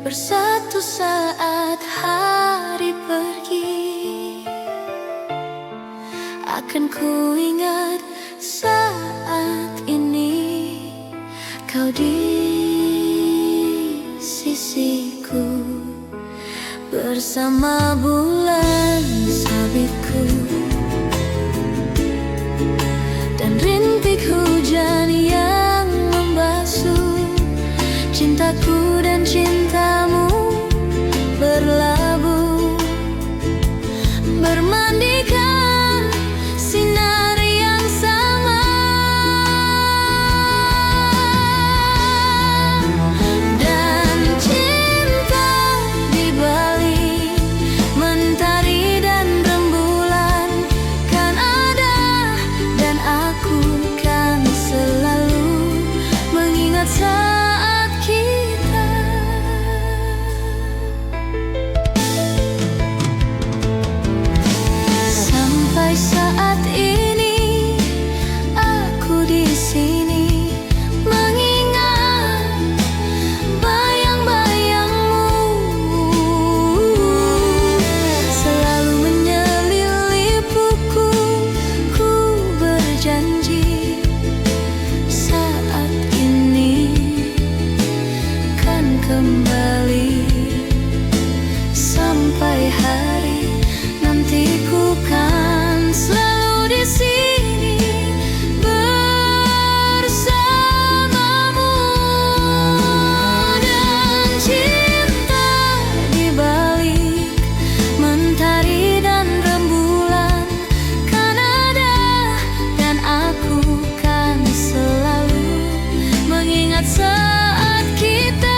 bersatu saat hari pergi. Akan ku ingat saat ini kau di sisiku, bersama bulan sabitku dan rintik hujan yang membasuh cintaku dan cintamu, berlabuh bermandikan sinar yang sama. Dan cinta dibalik mentari dan rembulan kan ada, dan aku kan selalu mengingat saat kita. Sampai saat ini aku di sini mengingat bayang-bayangmu, selalu menyelilipuku. Ku berjanji saat ini kan kembali. Sampai hari nanti ku kan selalu di sini bersamamu. Dan cinta dibalik mentari dan rembulan kan ada, dan aku kan selalu mengingat saat kita.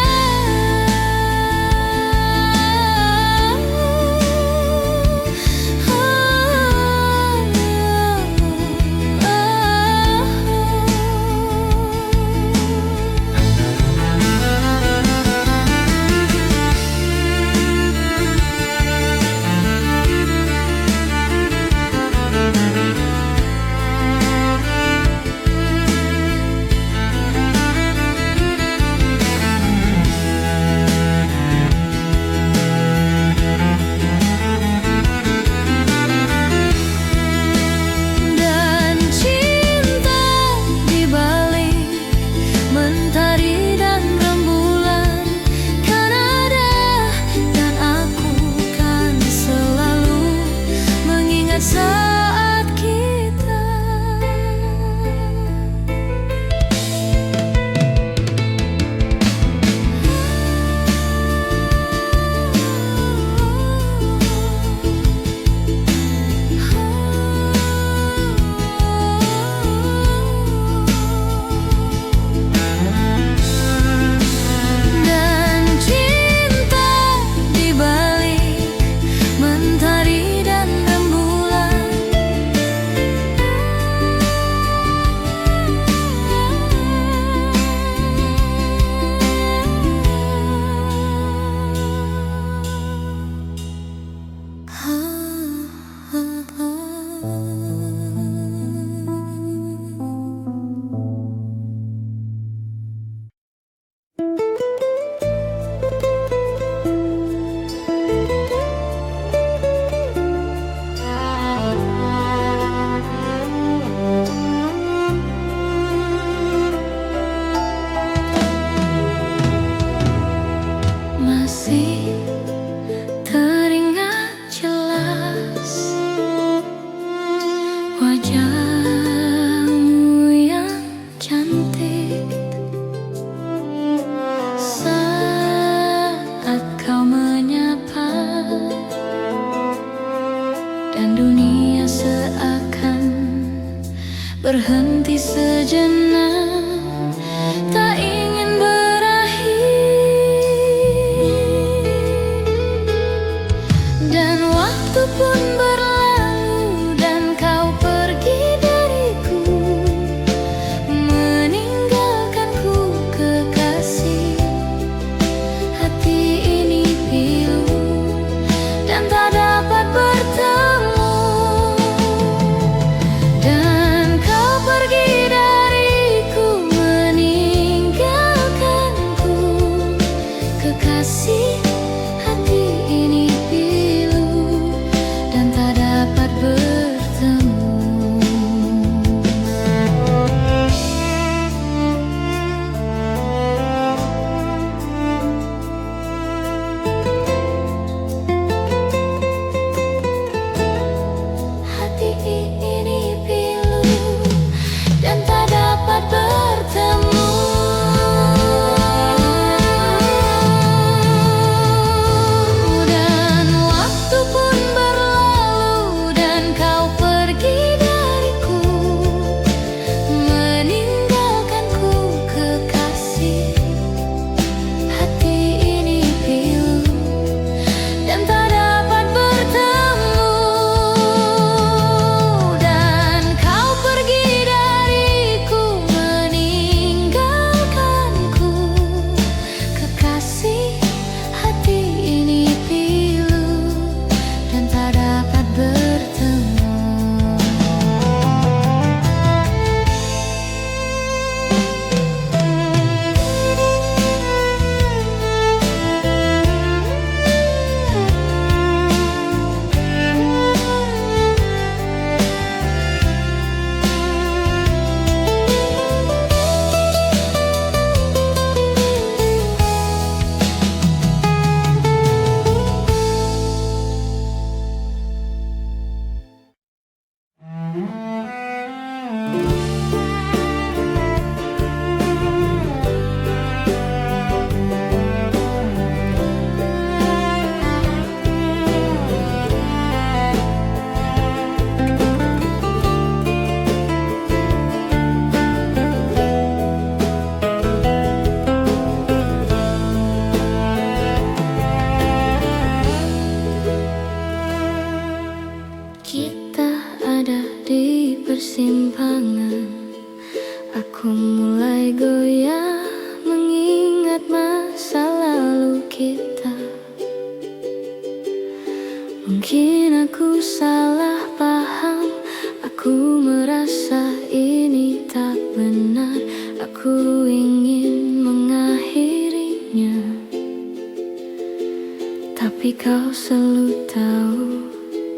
Tapi kau selalu tahu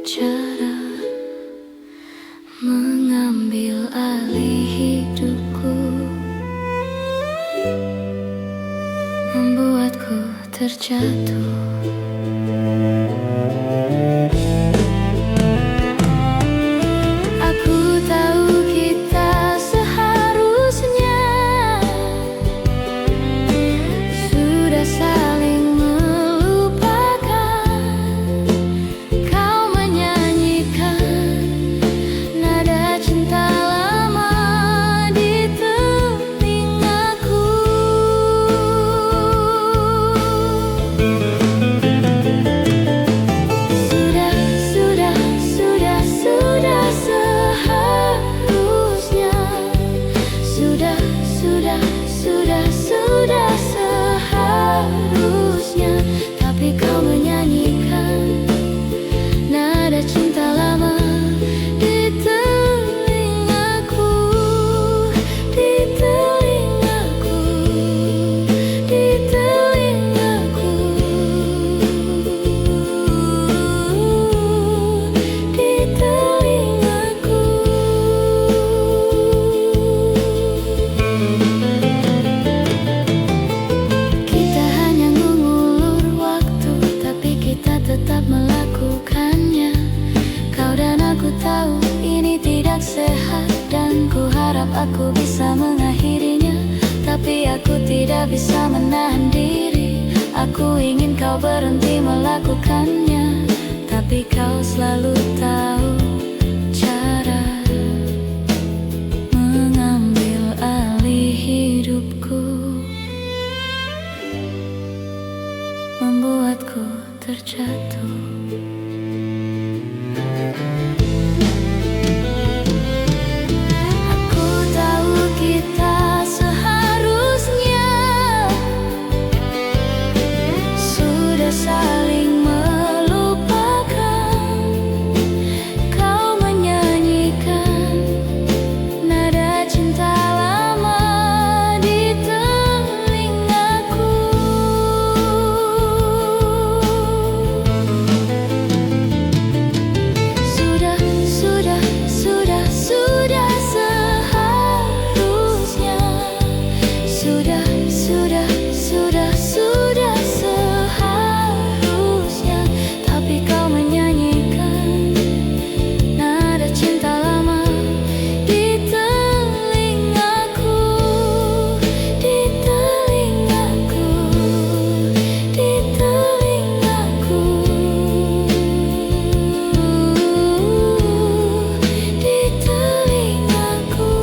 cara mengambil alih hidupku, membuatku terjatuh. Aku tahu kita seharusnya sudah saling melupakan. Kau menyanyikan nada cinta lama di telingaku. Sudah seharusnya, tapi kau menyanyikan nada cinta lama di telingaku, di telingaku, di telingaku, di telingaku. Tetap melakukannya. Kau dan aku tahu ini tidak sehat, dan ku harap aku bisa mengakhirinya. Tapi aku tidak bisa menahan diri. Aku ingin kau berhenti melakukannya. Tapi kau selalu tahu cara mengambil alih hidupku, membuatku terjatuh. Aku tahu kita seharusnya sudah saling melupakan. Kau menyanyikan nada cinta lama di telingaku. Sudah seharusnya, tapi kau menyanyikan nada cinta lama di telingaku, di telingaku, di telingaku, di telingaku.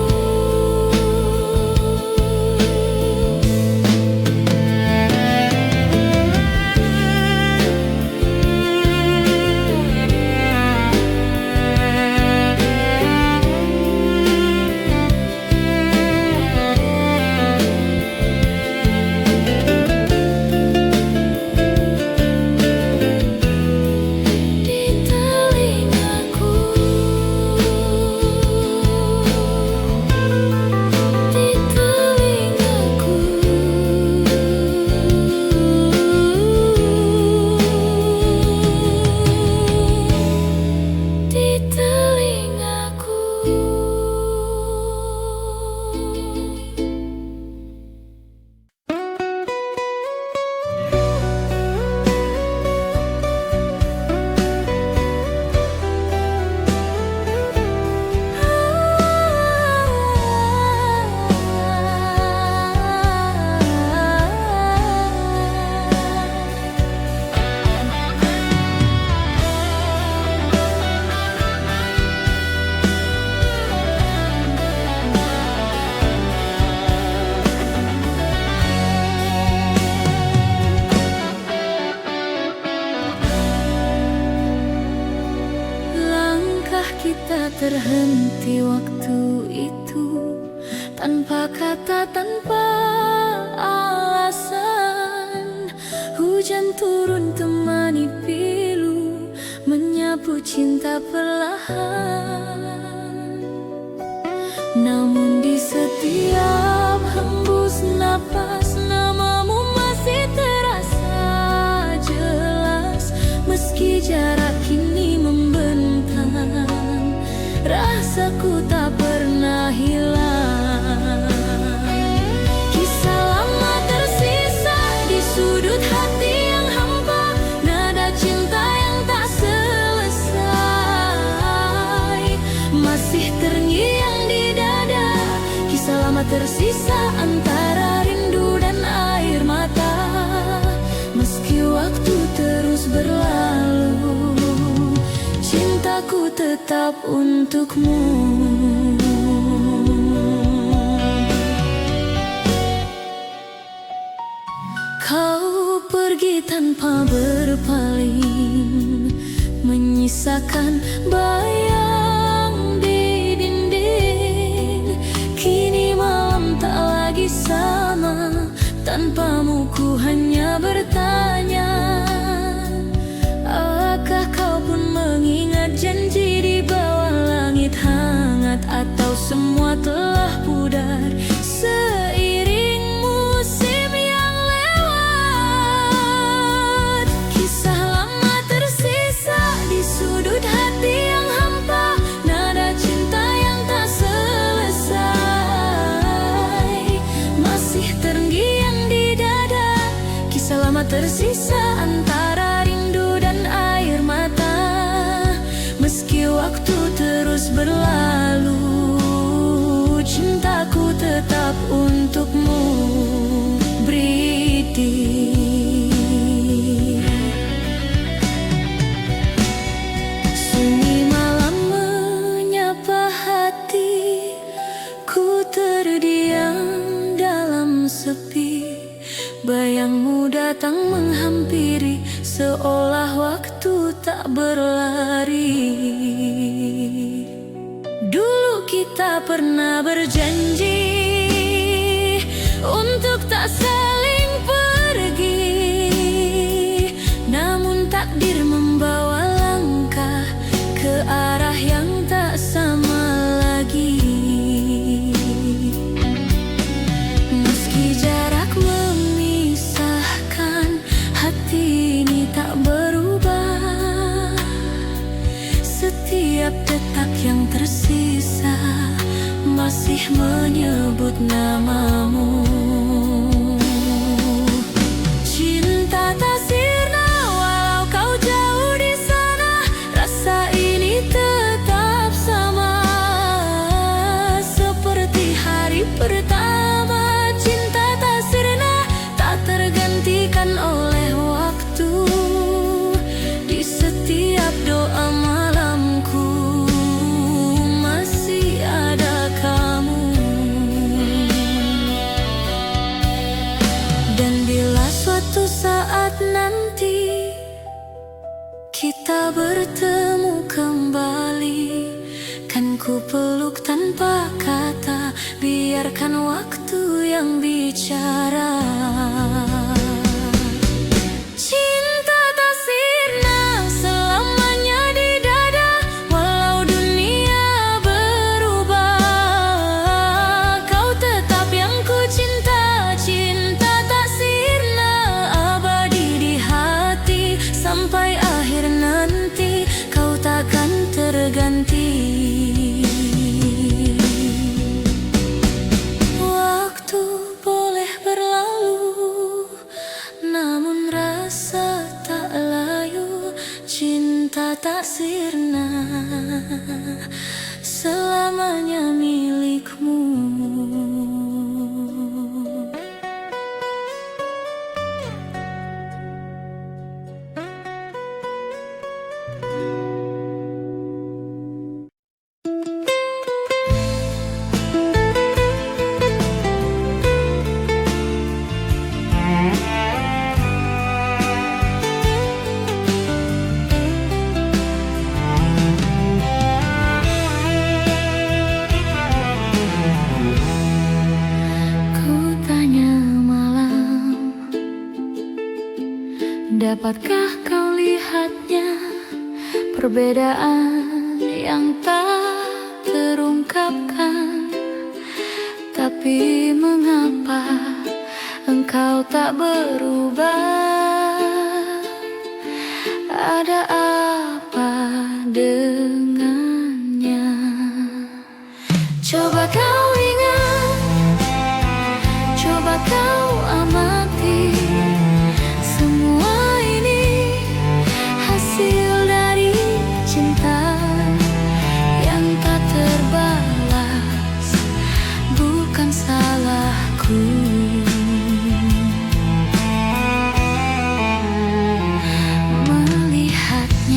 Kita terhenti waktu itu, tanpa kata, tanpa alasan. Hujan turun temani pilu, menyapu cinta perlahan. Namun di setiap hembus napas, namamu masih terasa jelas. tetap untukmu. Kau pergi tanpa berpaling, menyisakan bayang di dinding. Kini malam tak lagi sama, tanpamu ku hanya bertanya, apakah kau pun mengingat janji di bawah langit hangat, atau semua telah pudar seiring musim yang lewat? Kisah lama tersisa di sudut hati yang hampa, nada cinta yang tak selesai masih terngiang di dada. Kisah lama tersisa antara rindu dan air mata. Meski waktu terus berlalu, cintaku tetap untukmu, Briti. Sunyi malam menyapa hati, ku terdiam dalam sepi. Bayangmu datang menghampiri, seolah waktu tak berlari. Dulu kita pernah berjanji untuk tak saling pergi, namun takdir membawa langkah ke arah yang tak sama lagi. Meski jarak memisahkan, hati ini tak berubah. Setiap detak yang tersisa masih menyebut namamu. Cinta tak sirna walau kau jauh di sana, rasa ini tetap sama seperti hari pertama. Cinta tak sirna, tak tergantikan oleh waktu. Di setiap doa malamku masih ada kamu. Dan bila suatu saat nanti kita bertemu kembali, kan ku peluk tanpa kata, biarkan waktu yang bicara. Cinta tak sirna selamanya di dada, walau dunia berubah. Kau tetap yang ku cinta, cinta tak sirna abadi di hati. Sampai akhir nanti kau takkan terganti. Waktu boleh berlalu, namun rasa tak layu. Cinta tak sirna selamanya milikmu. Dapatkah kau lihatnya, perbedaan yang tak terungkapkan? Tapi mengapa engkau tak berubah? Ada apa dengannya? Coba kau ingat, coba kau amati. Semua ini hasil dari cinta yang tak terbalas, bukan salahku. Melihatnya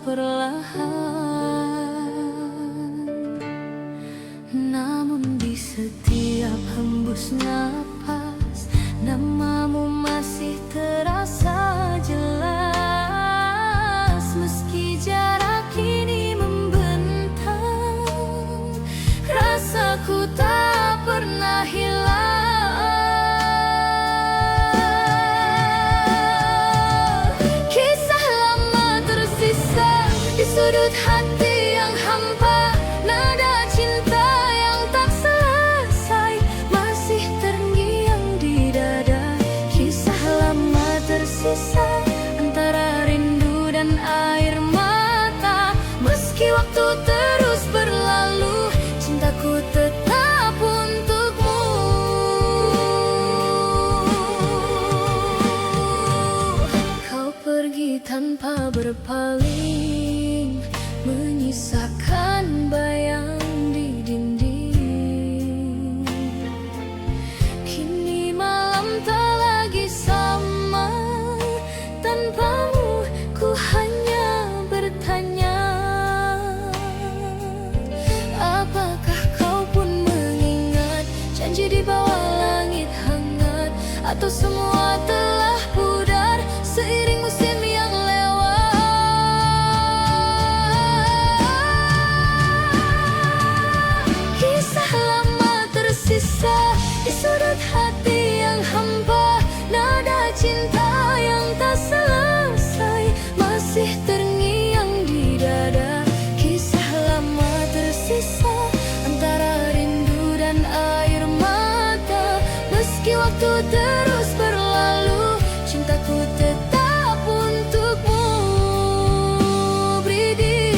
perlahan. Namun di setiap hembus napas, namamu masih terasa jelas. Meski jarak kini membentang, rasaku tak pernah hilang. Kisah lama tersisa di sudut hati yang hampa, nada cinta yang tak selesai masih terngiang di dada. Kisah lama tersisa antara rindu dan air mata. Meski waktu terus berlalu, cintaku tetap untukmu. Kau pergi tanpa berpaling, menyisakan bayang di dinding. Kini malam tak lagi sama, tanpamu ku hanya bertanya, apakah kau pun mengingat janji di bawah langit hangat? Atau semua telah pudar seiring musim yang lewat? Kisah lama tersisa di sudut hati yang hampa, nada cinta yang tak selesai masih terngiang di dada. Kisah lama tersisa antara rindu dan air mata. Meski waktu terus berlalu, cintaku tetap untukmu, Bridi.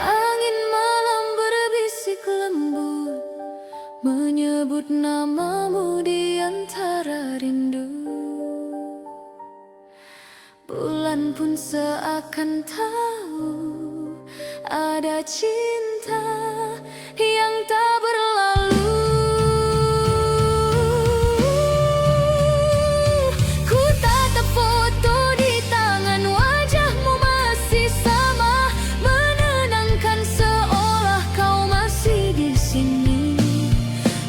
Angin malam berbisik lembut, menyebut namamu di antara rindu. Bulan pun seakan tahu ada cinta yang tak berlalu. Ku tatap foto di tangan, wajahmu masih sama, menenangkan seolah kau masih di sini.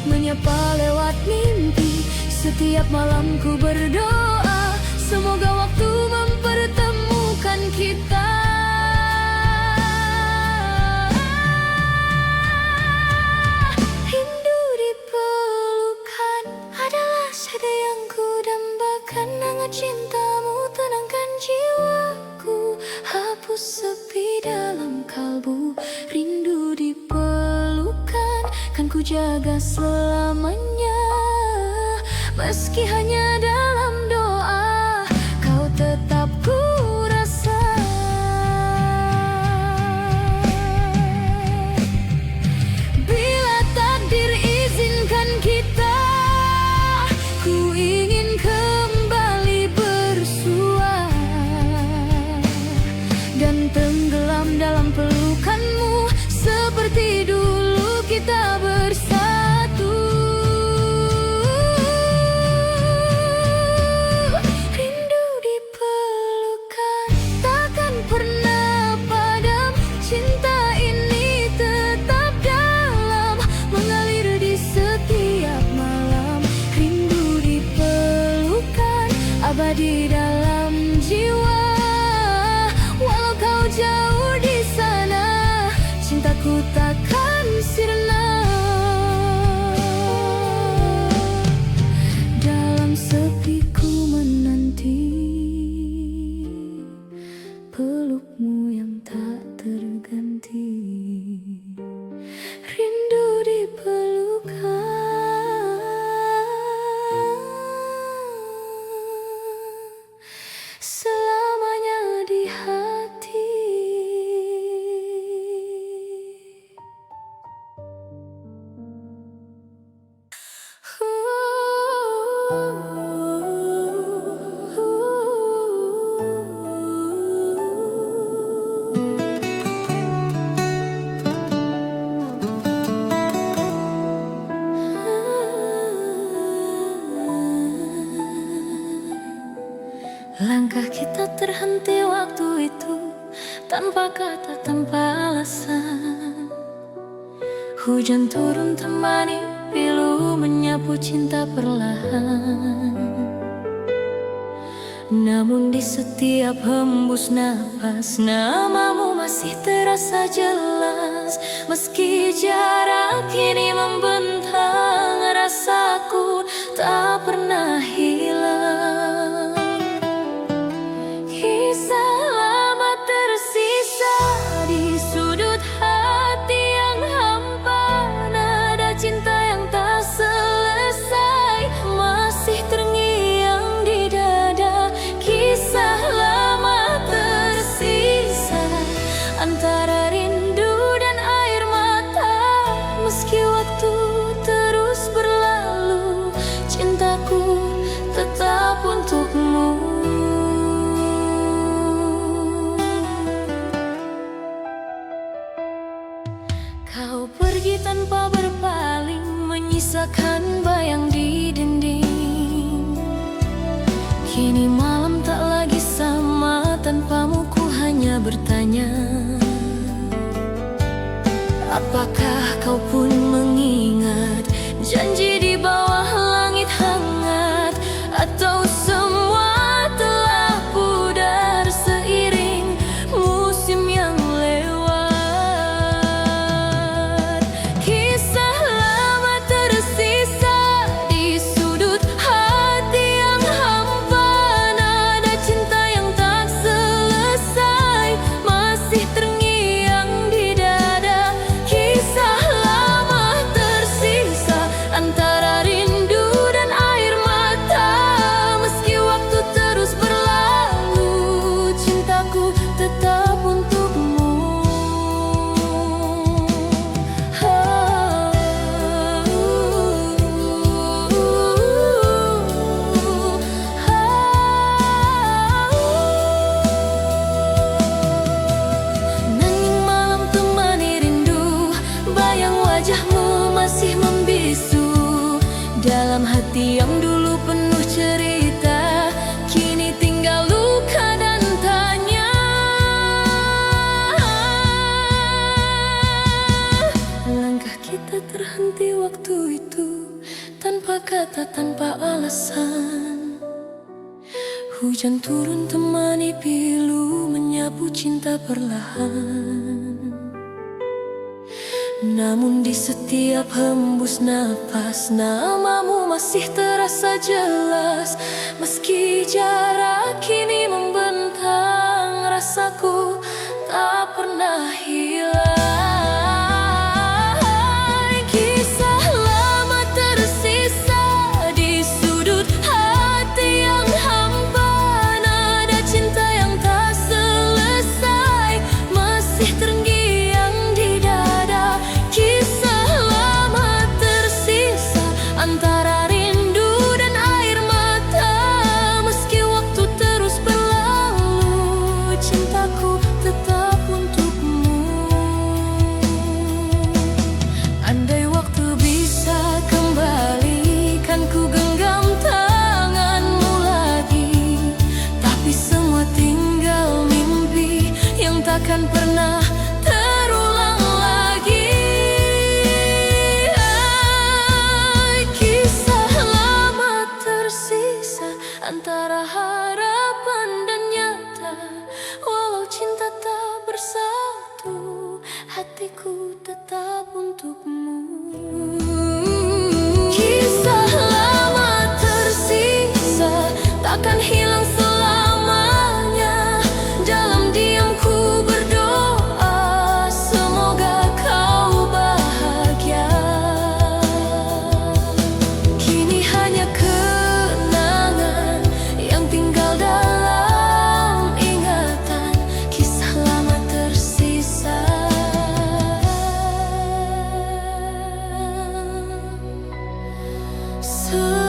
Menyapa lewat mimpi, setiap malam ku berdoa, semoga waktu mempertemukan kita. Rindu dipelukan adalah sada yang ku dambakan. Hangat cintamu tenangkan jiwaku, hapus sepi dalam kalbu. Rindu dipelukan kan ku jaga selamanya. Meski hanya dalam doa, kau tetap ku rasa. Bila takdir izinkan kita, ku ingin kembali bersua dan tenggelam dalam pelukanmu seperti dulu kita bersatu. terhenti waktu itu, tanpa kata, tanpa alasan. Hujan turun temani pilu, menyapu cinta perlahan. Namun di setiap hembus napas, namamu masih terasa jelas. Meski jarak kini membentang, rasaku tak pernah hilang. Kisah lama tersisa di sudut hati yang hampa. Nada cinta yang tak selesai masih terngiang di dada. Kisah lama tersisa antara rindu dan air mata. Meski waktu terus berlalu, cintaku tetap untukmu. Kau pergi tanpa berpaling, menyisakan bayang di dinding. Kini malam tak lagi sama, tanpamu ku hanya bertanya, apakah kau pun mengingat janji di bawah langit hangat? Atau semua telah pudar seiring musim yang lewat? Kisah lama tersisa di sudut hati yang hampa. Nada cinta yang tak selesai masih terngiang di dada. Kisah lama tersisa antara rindu dan air mata. Meski waktu terus berlalu, cintaku tetap untukmu. Nanging malam temani rindu, bayang wajahmu masih membisu. Dalam hati yang dulu penuh cerita, kini tinggal luka dan tanya. Langkah kita terhenti waktu itu, tanpa kata, tanpa alasan. Hujan turun temani pilu, menyapu cinta perlahan. Namun di setiap hembus napas, namamu masih terasa jelas. Meski jarak kini membentang, rasaku tak pernah hilang. Kisah lama tersisa di sudut hati yang hampa. Nada cinta yang tak selesai masih terngiang di dada. Kisah lama tersisa antara rindu dan air mata. Meski waktu terus berlalu, cintaku tetap untukmu. Andai waktu bisa kembali, kan ku genggam tanganmu lagi. Tapi semua tinggal mimpi yang takkan pernah terulang lagi. Kisah lama tersisa antara harapan dan nyata. Walau cinta tak bersatu, hatiku tetap untukmu. Kisah lama tersisa takkan hilang selamanya. Dalam diamku berdoa, semoga kau bahagia. Kini hanya kenangan yang tinggal dalam ingatan. Kisah lama tersisa selamanya.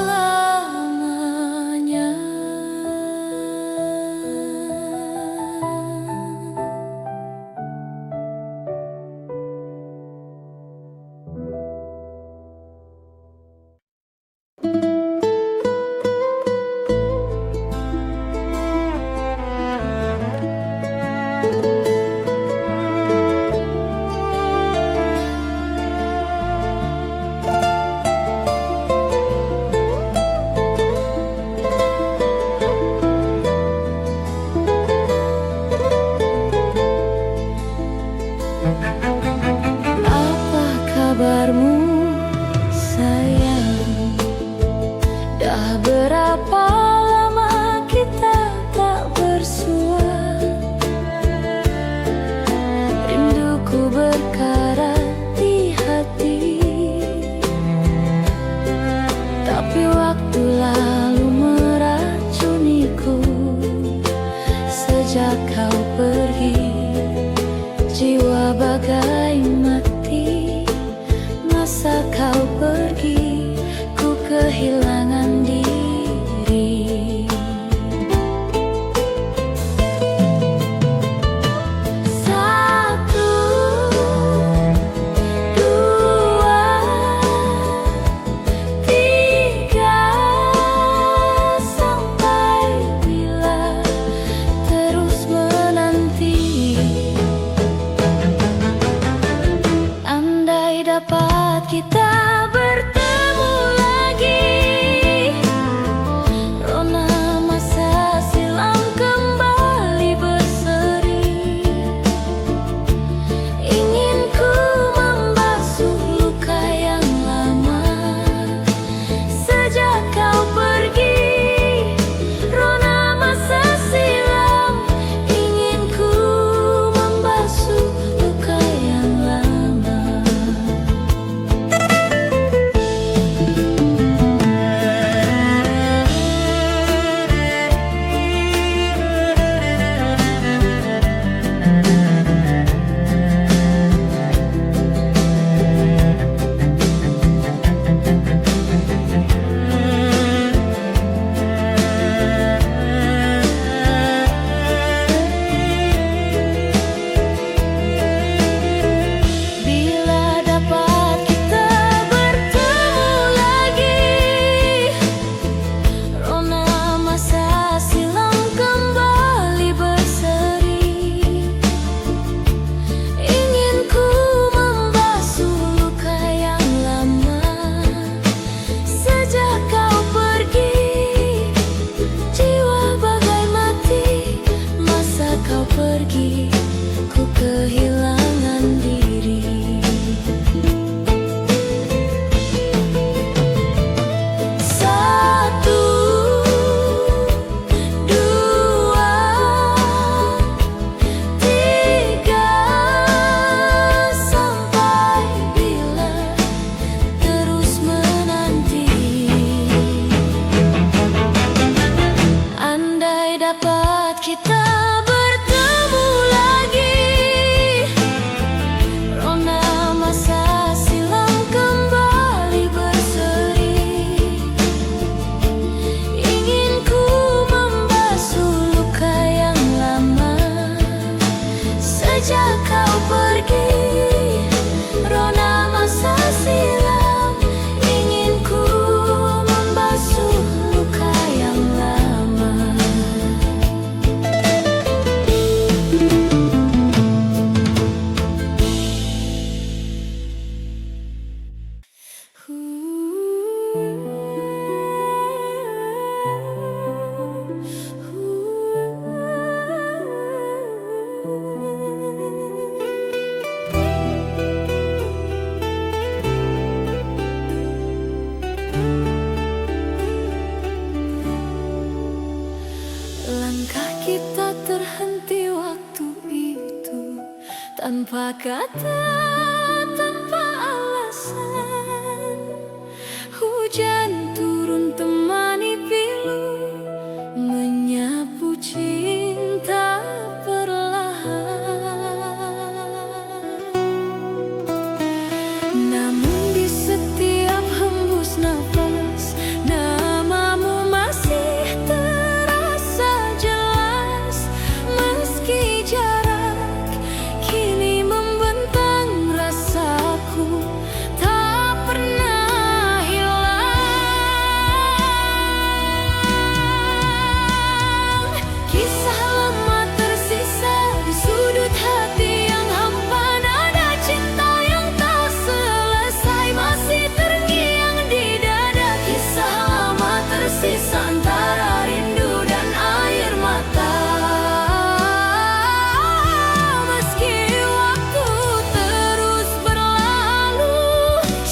kabarmu sayang? Dah berapa lama kita tak bersua? Rinduku berkarat di hati, tapi waktu lalu meracuniku. Sejak kau pergi, jiwa bagai mati. Masa kau pergi, ku kehilangan diri. Satu, dua, tiga, sampai bila terus menanti. Andai dapat kita bertemu lagi, rona masa silam kembali berseri. Ingin ku membasuh luka yang lama. Sejak kau pergi, rona masa silam. Ingin ku membasuh luka yang lama. Bila dapat kita bertemu lagi, rona masa silam kembali berseri. Ingin ku membasuh luka yang lama. Sejak kau pergi, jiwa bagai mati. Masa kau pergi, ku kehilangan diri. Satu, dua, tiga, sampai bila terus menanti. Andai dapat kita bertemu lagi, rona masa silam kembali berseri. Ingin ku membasuh luka yang lama. Sejak kau pergi, rona masa silam. Ingin ku membasuh luka yang lama. Langkah kita terhenti waktu itu, tanpa kata, tanpa alasan. Hujan turun temani pilu, menyapu cinta perlahan. Namun di setiap hembus nafas, namamu masih terasa jelas. Meski jarak kini membentang,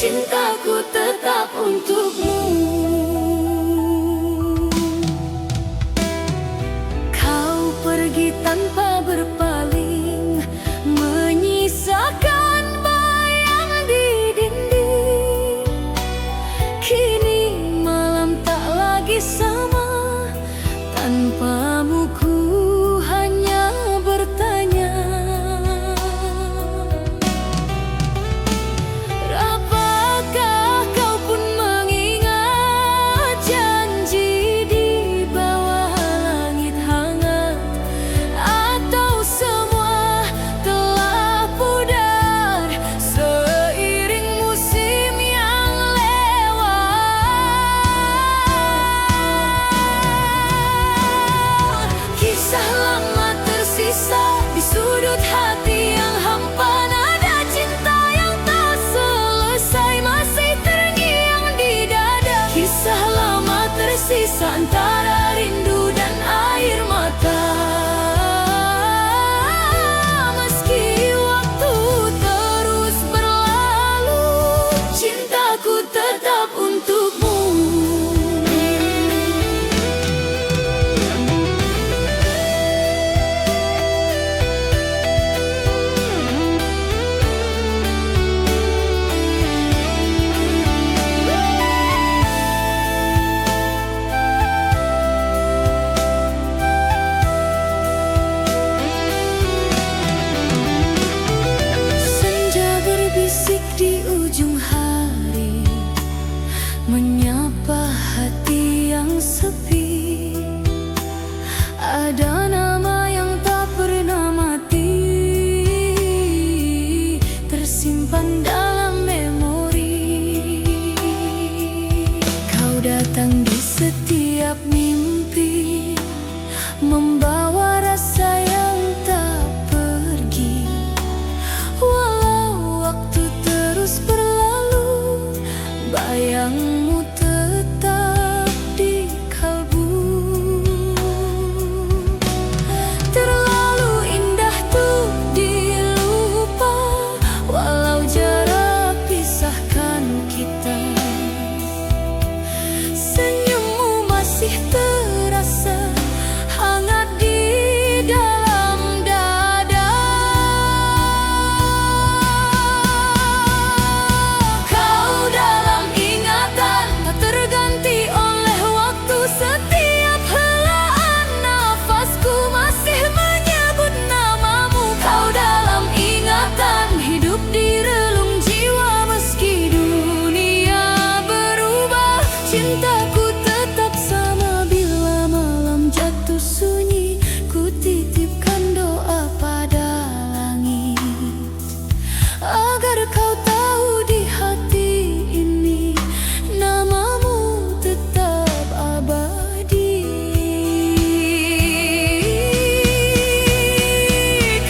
cintaku tetap untukmu. Kau pergi tanpa berpaling, menyisakan bayang di dinding. Kini malam tak lagi sama, tanpamu ku hanya bertanya. Apakah kau pun mengingat janji di bawah langit hangat? Atau semua telah pudar seiring musim yang lewat? Kisah lama tersisa di sudut hati yang hampa, nada cinta yang tak selesai masih terngiang di dada. Kisah lama tersisa antara rindu dan air mata. Meski waktu terus berlalu, cintaku tetap untukmu. Senja berbisik di ujung hari, menyapa hati yang sepi. Ada nama yang tak pernah mati, tersimpan dalam memori. Kau datang di setiap mimpi, membawa rasa yang tak pergi. Walau waktu terus berlalu, bayangmu tetap di kalbu. Terlalu indah tuh dilupa, walau jarak pisahkan kita. Senyummu masih terasa hangat di dalam dada. Kau dalam ingatan, tak terganti oleh waktu. Setiap helaan nafasku masih menyebut namamu. Kau dalam ingatan, hidup di relung jiwa. Meski dunia berubah, cintaku tetap sama. Bila malam jatuh sunyi, ku titipkan doa pada langit, agar kau tahu di hati ini namamu tetap abadi.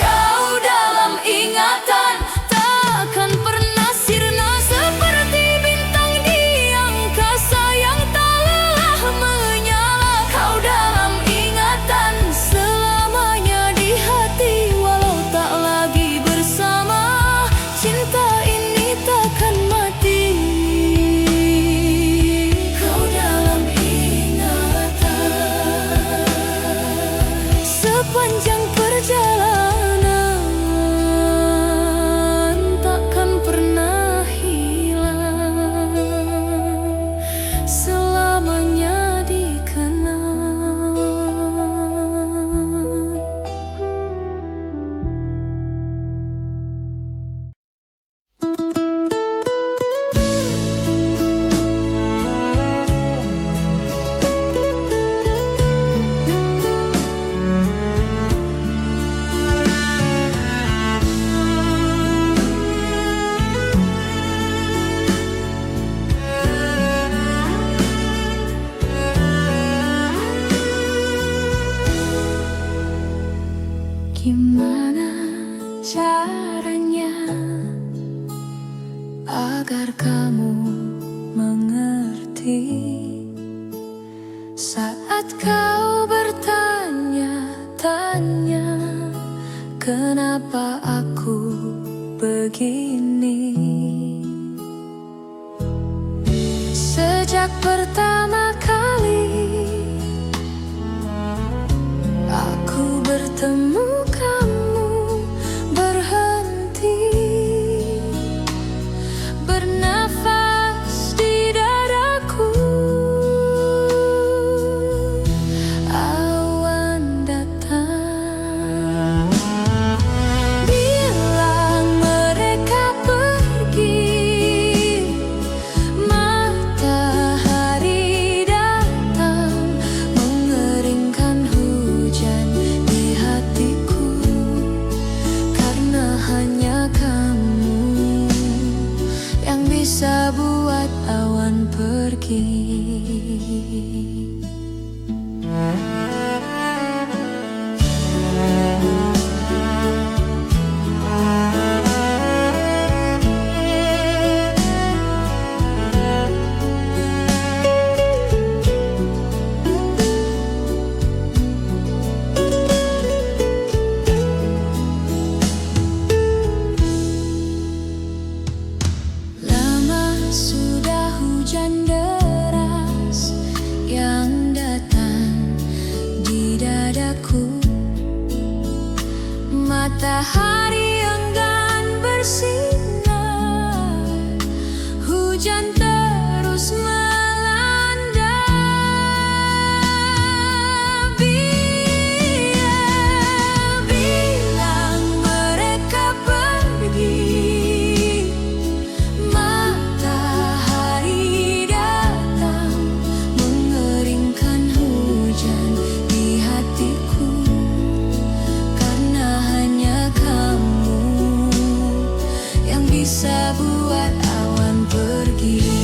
Kau dalam ingatan, takkan pernah sirna. Seperti bintang di angkasa yang tak lelah menyala. Kau dalam ingatan, selamanya di hati. Walau tak lagi bersama, cinta ini takkan mati. Kau dalam ingatan, sepanjang perjalanan takkan pernah hilang, selamanya dikenang. Gimana caranya agar kamu mengerti saat kau bertanya-tanya kenapa aku begini? Sejak pertama kali aku bertemu kamu, berhenti bernafas di dadaku. Awan datang, bilang mereka pergi. Matahari datang, mengeringkan hujan di hatiku. Karena hanya kamu yang bisa buat awan pergi. Lama sudah hujan deras yang datang di dadaku. Matahari enggan bersinar, hujan terus melanda. Bilang mereka pergi. Matahari datang, mengeringkan hujan di hatiku. Karena hanya kamu yang bisa buat awan pergi.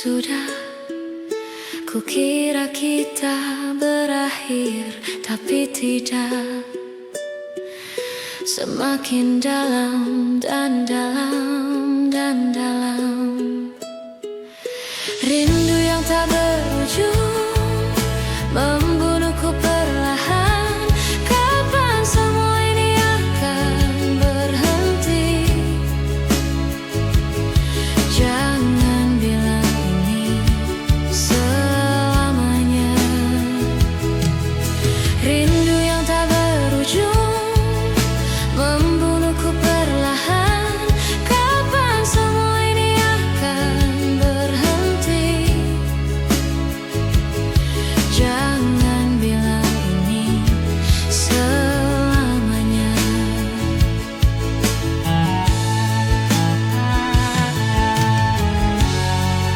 sudah. Kukira kita berakhir, tapi tidak. Semakin dalam dan dalam dan dalam. Rindu yang tak berujung membunuhku perlahan. Kapan semua ini akan berhenti? Jangan bilang ini selamanya. Rindu yang tak berujung membunuhku perlahan. Kapan semua ini akan berhenti? Jangan bilang ini selamanya.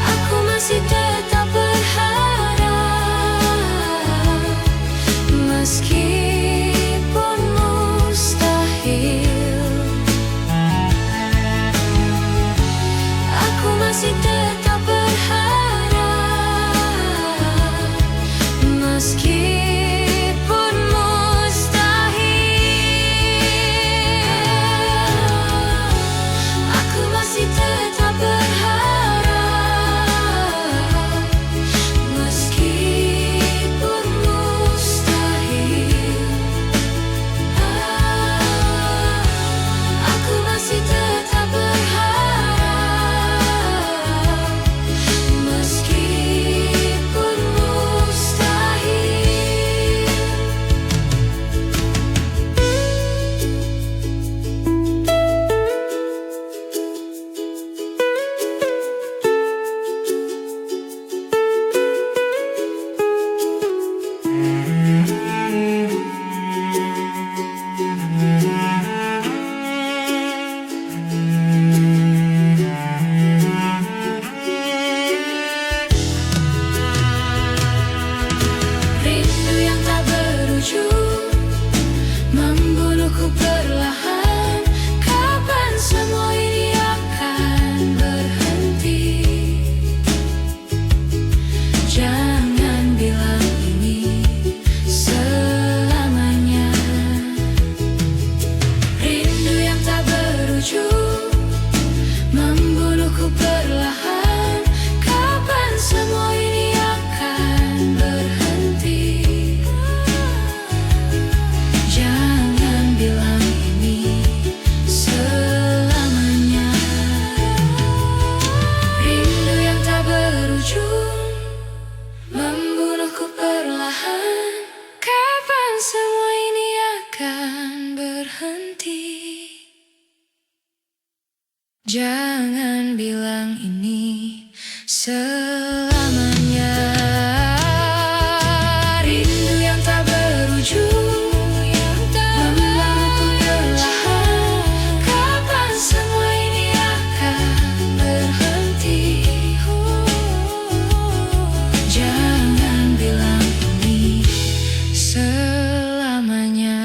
Aku masih tetap berharap, meskipun mustahil. Aku masih tetap berharap, meskipun mustahil. Aku masih tetap berharap, meskipun mustahil. Aku masih tetap berharap, meskipun mustahil. Rindu yang tak berujung membunuhku perlahan. Kapan semua ini akan berhenti? Jangan bilang ini selamanya. Rindu yang tak berujung membunuhku perlahan. Kapan semua ini akan berhenti? Jangan bilang ini selamanya. Rindu yang tak berujung membunuhku perlahan. Kapan semua ini akan berhenti? Jangan bilang ini selamanya. Rindu yang tak berujung membunuhku perlahan. Kapan semua ini akan berhenti? Jangan bilang ini selamanya.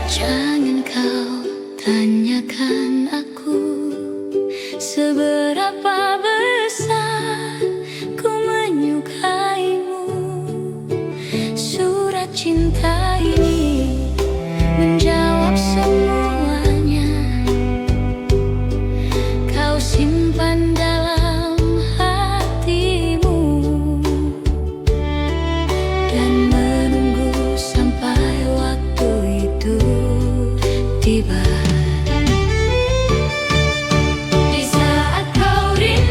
Jangan kau tanyakan aku seberapa besar ku menyukaimu. Surat cinta ini menjawab semuanya. Kau simpan dalam hatimu dan menunggu sampai waktu itu tiba. Di saat kau rindu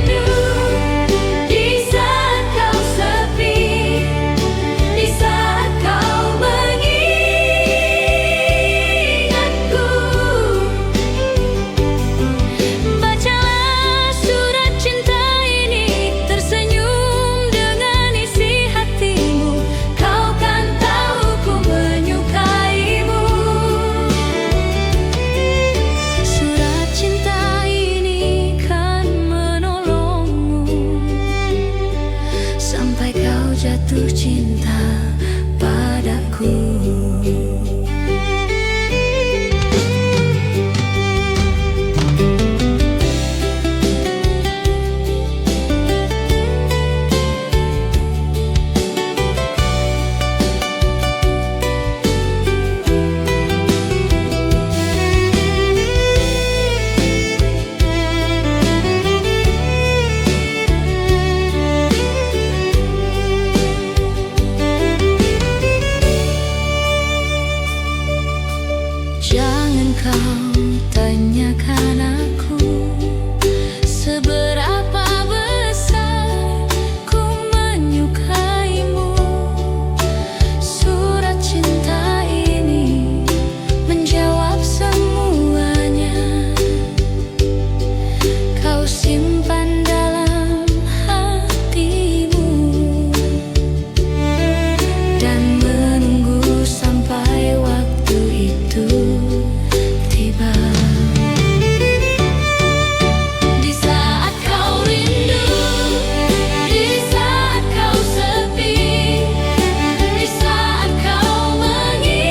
kau tanyakan aku seberapa besar ku menyukaimu, surat cinta ini menjawab semuanya. Kau simpan dalam hatimu dan menunggu sampai waktu itu tiba. Di saat kau rindu, di saat kau sepi, di saat kau mengingatku,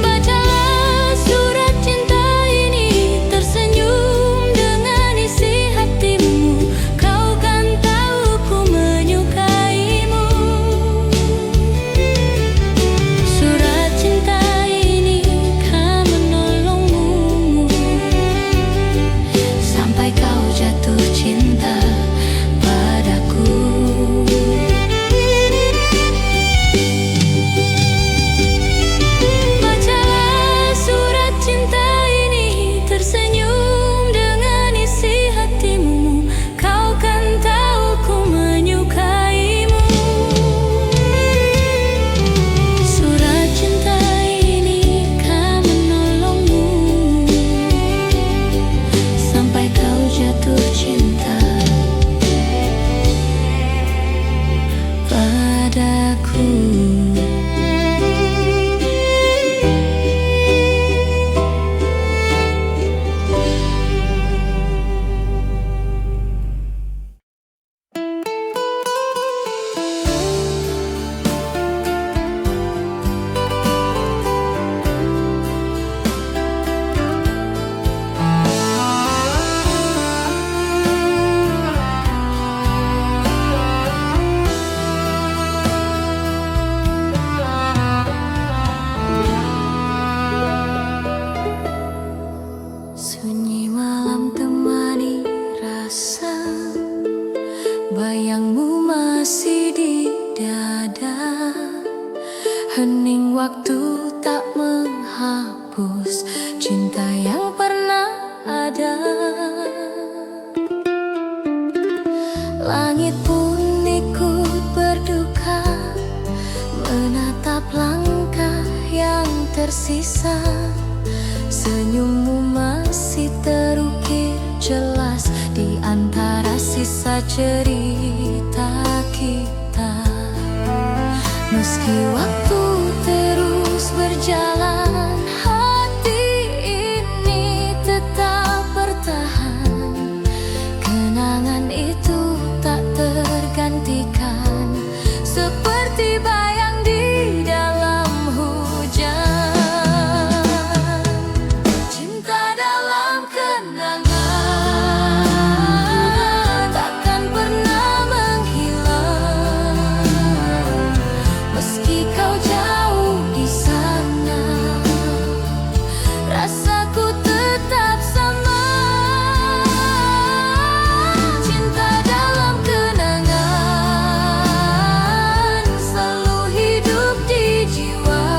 bacalah surat cinta ini, tersenyum dengan isi hatimu. Kau kan tahu ku menyukaimu. Surat cinta ini kan menolongmu sampai kau jatuh cinta padaku. Bacalah surat cinta ini, tersenyum dengan isi hatimu. Kau kan tahu ku menyukaimu. Surat cinta ini kan menolongmu sampai kau jatuh cinta padaku. Sunyi malam temani rasa, bayangmu masih di dada. Hening waktu tak menghapus cinta yang pernah ada. Langit pun ikut berduka menatap langkah yang tersisa. Senyummu masih terukir jelas di antara sisa cerita kita. Meski waktu terus berjalan, hati ini tetap bertahan. Kenangan itu tak tergantikan, seperti bayang di dalam hujan. Cinta dalam kenangan takkan pernah menghilang. Meski kau jauh di sana, rasaku tetap sama. Cinta dalam kenangan selalu hidup di jiwa.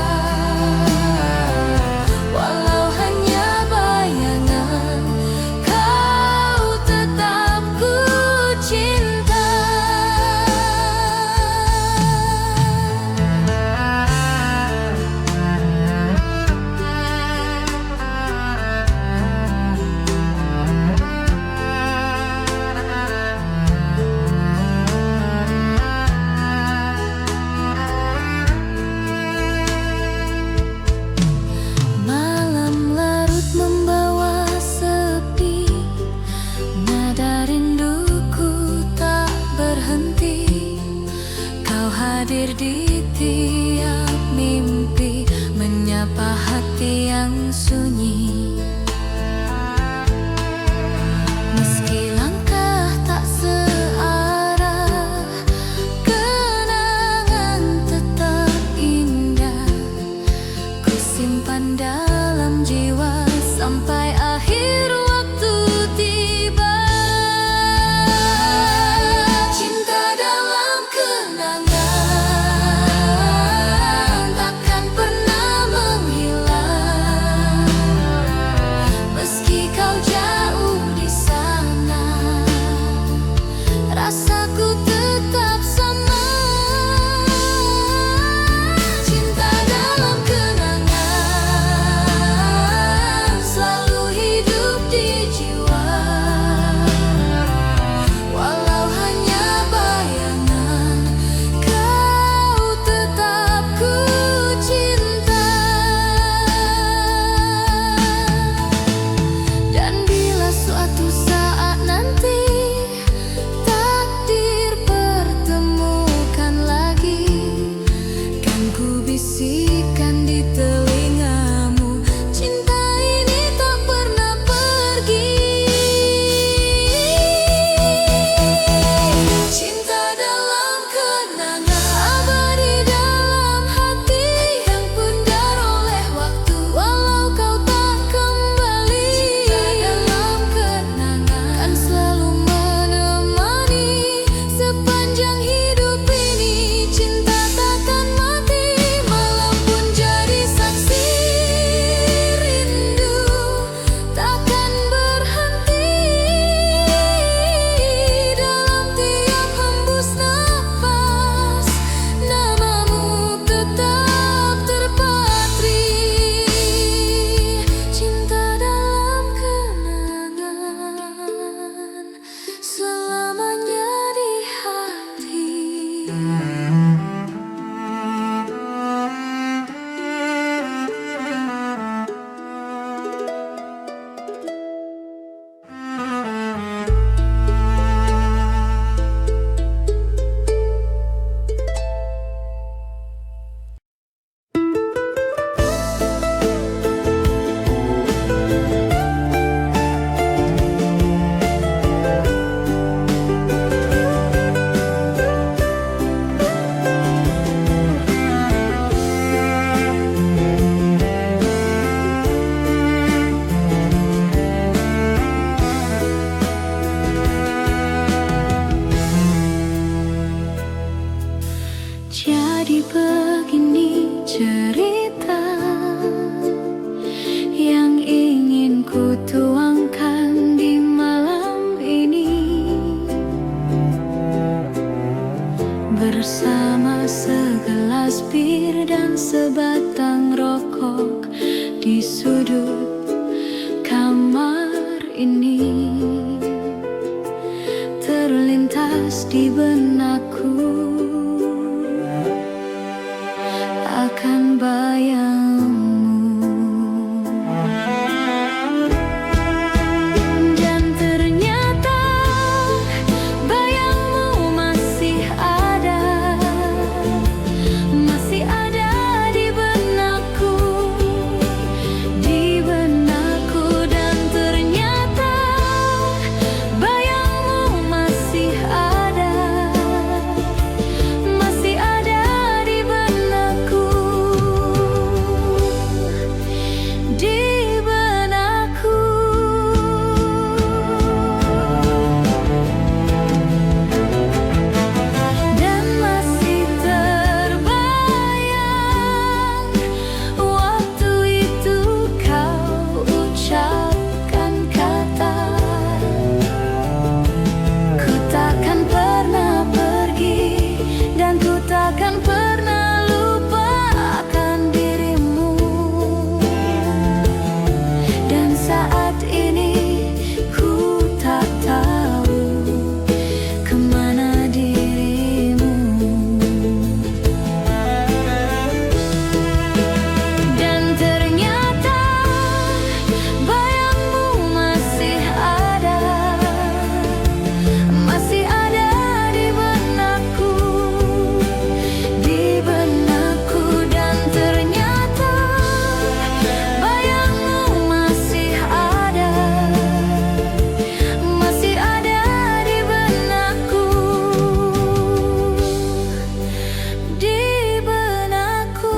Walau hanya bayangan, kau tetap ku cinta. Malam larut membawa sepi, nada rinduku tak berhenti. Kau hadir di tiap mimpi, menyapa hati yang sunyi. Meski langkah tak searah, kenangan tetap indah. Ku simpan dalam jiwa sampai akhir waktu tiba. Cinta dalam kenangan Jadi begini cerita yang ingin ku tuangkan di malam ini, bersama segelas bir dan sebatang rokok di sudut kamar ini. Terlintas di benakku akan bayangmu, dan ternyata bayangmu masih ada di benakku, dan ternyata bayangmu masih ada di benakku, dan masih terbayang waktu itu kau ucapkan kata, ku takkan pernah pergi dan ku takkan pernah lupakan dirimu. Dan saat ini ku tak tahu kemana dirimu. Dan ternyata bayangmu masih ada di benakku, dan ternyata bayangmu masih ada di benakku, di benakku.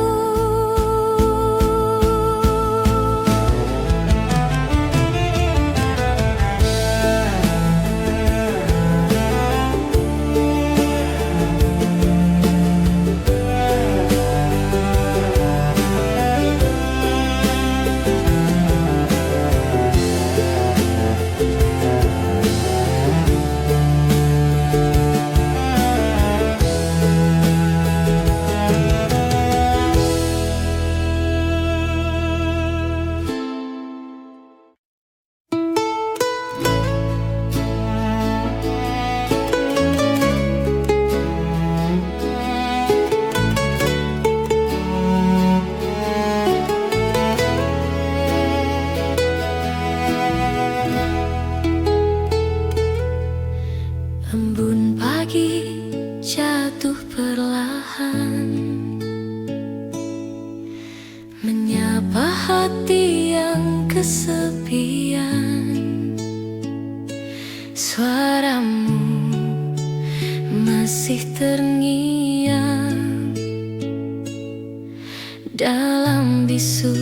Embun pagi jatuh perlahan, menyapa hati yang kesepian. Suaramu masih terngiang dalam bisu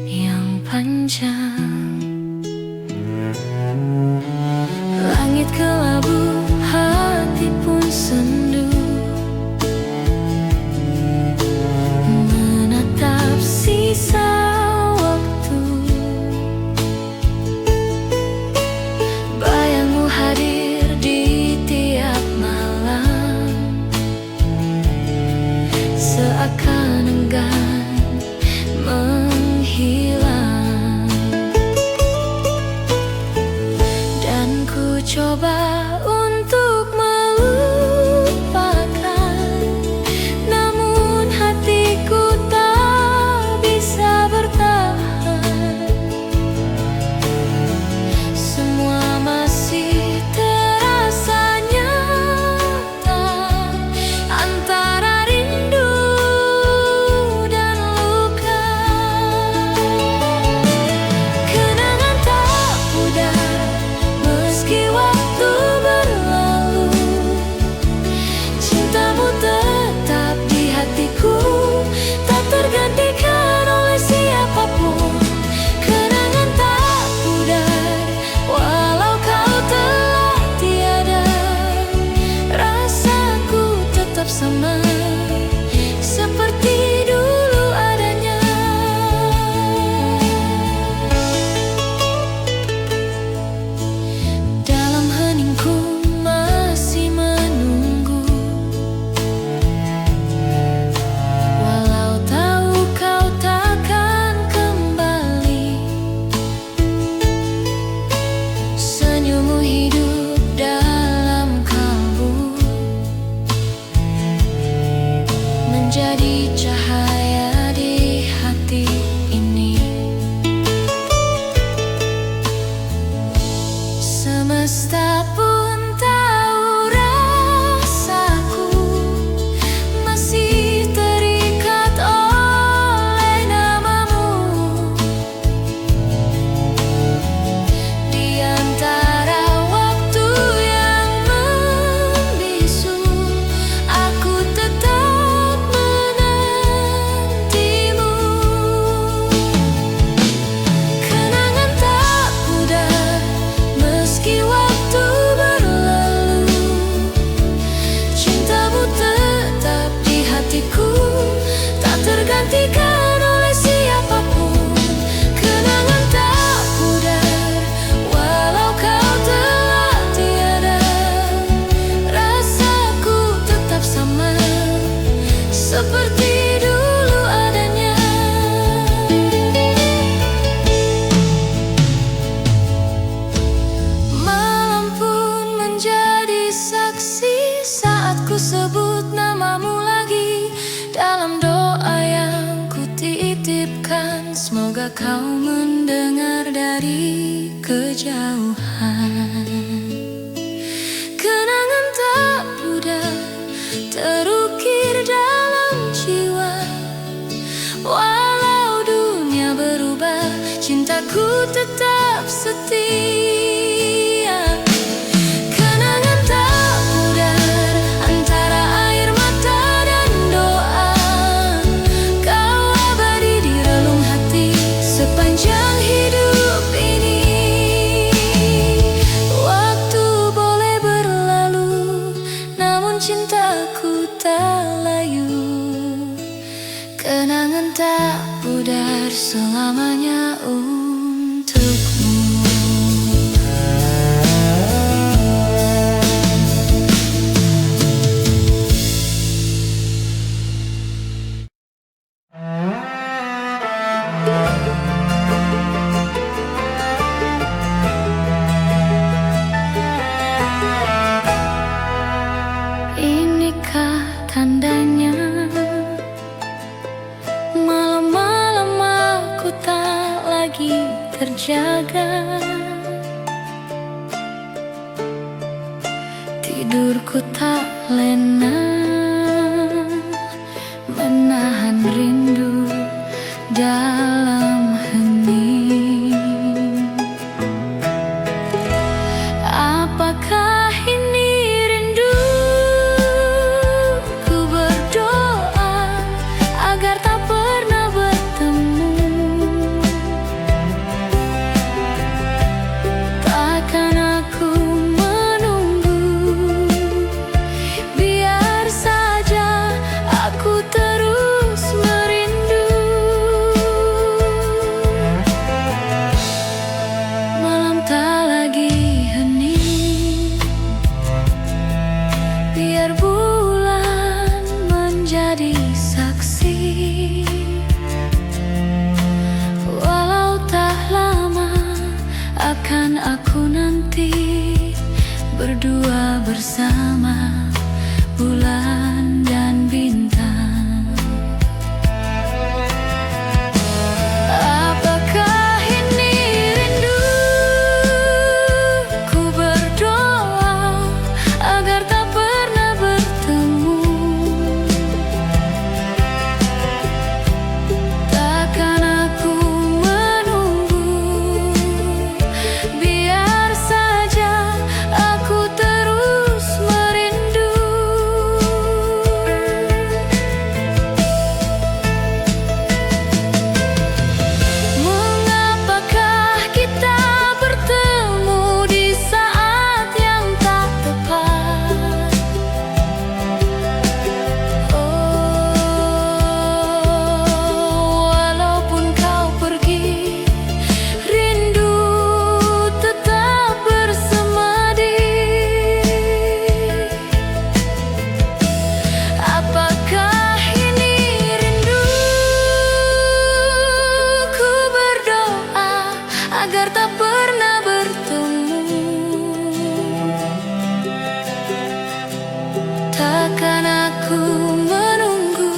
yang panjang. Langit kelabu, hati pun sendu, menatap sisa waktu. Bayangmu hadir di tiap malam, seakan enggan menghilang. Dan ku coba untuk melupakan, namun hatiku tak bisa bertahan. Semua masih terasa nyata, antara rindu dan luka. Kenangan tak pudar meski waktu berlalu, cintamu tetap di hatiku, tak tergantikan oleh siapapun. Kenangan tak pudar walau kau telah tiada, rasaku tetap sama menjadi cahaya di hati ini. Semesta pun tahu rasaku masih terikat oleh namamu. Di antara waktu yang membisu, aku tetap menantimu. Kenangan tak pudar meski waktu berlalu, cintamu tetap di hatiku, tak tergantikan oleh siapapun. Kenangan tak pudar walau kau telah tiada, rasaku tetap sama seperti dulu adanya. Malam pun menjadi saksi saat ku sebut namamu lagi dalam doa yang ku titipkan. Semoga kau mendengar dari kejauhan. Kenangan tak pudar terukir dalam jiwa, walau dunia berubah, cintaku tetap setia. Kenangan tak pudar antara air mata dan doa, kau abadi di relung hati sepanjang hidup ini. Waktu boleh berlalu, namun cintaku tak layu. Kenangan tak pudar selamanya untukmu. Inikah tandanya malam-malam aku tak lagi terjaga, tidurku tak lena, menahan rindu dalam hening. Apakah ini rindu? Ku berdoa agar tak pernah bertemu. Takkan aku menunggu, biar saja aku terus merindu. Malam tak lagi hening, biar bulan menjadi saksi. Walau tak lama akan aku nanti berdua bersama bulan dan bintang. Apakah ini rindu? Ku berdoa agar tak pernah bertemu. Takkan aku menunggu, biar saja aku terus merindu. Mengapakah kita bertemu di saat yang tak tepat? Walaupun kau pergi, rindu tetap bersemadi. Apakah ini rindu? Ku berdoa agar tak pernah bertemu. Takkan aku menunggu,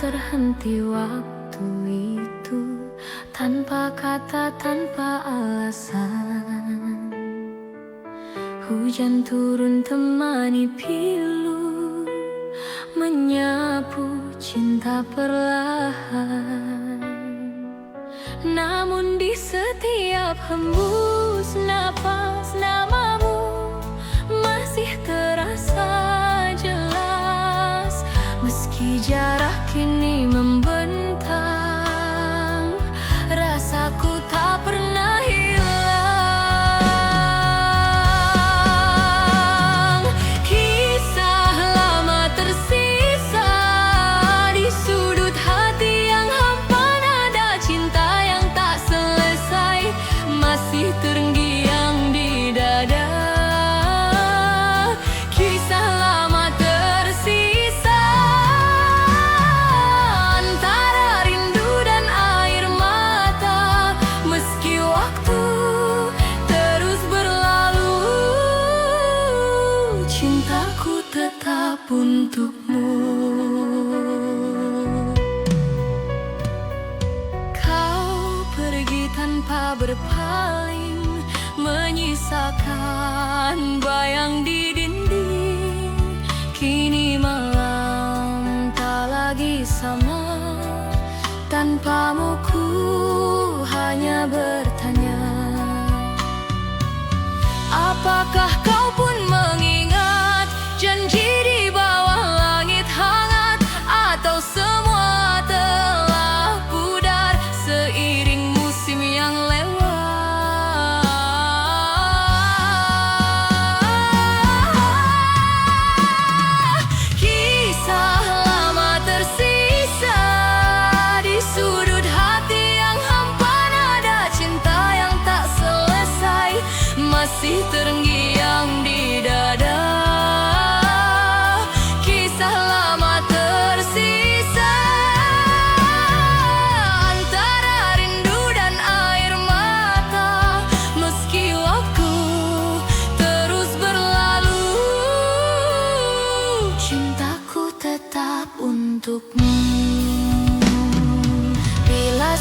terhenti waktu itu, tanpa kata, tanpa alasan. Hujan turun temani pilu, menyapu cinta perlahan. Namun di setiap hembus napas, namamu masih terasa jelas. Meski jarak kini membentang, rasaku tak pernah hilang. Kisah lama tersisa di sudut hati yang hampa, nada cinta yang tak selesai masih terngiang di dada. Kisah lama tersisa antara rindu dan air mata. Meski waktu terus berlalu, cintaku tetap untukmu. Kau pergi tanpa berpaling, menyisakan bayang di dinding. Kini malam tak lagi sama, tanpamu ku hanya bertanya, apakah kau pun mengingat janji di bawah langit hangat, atau semua telah pudar seiring musim yang lewat. Kisah lama tersisa di sudut hati yang hampa, nada cinta yang tak selesai masih terngiang di dada. Kisah lama tersisa antara rindu dan air mata. Meski waktu terus berlalu, cintaku tetap untukmu. Bila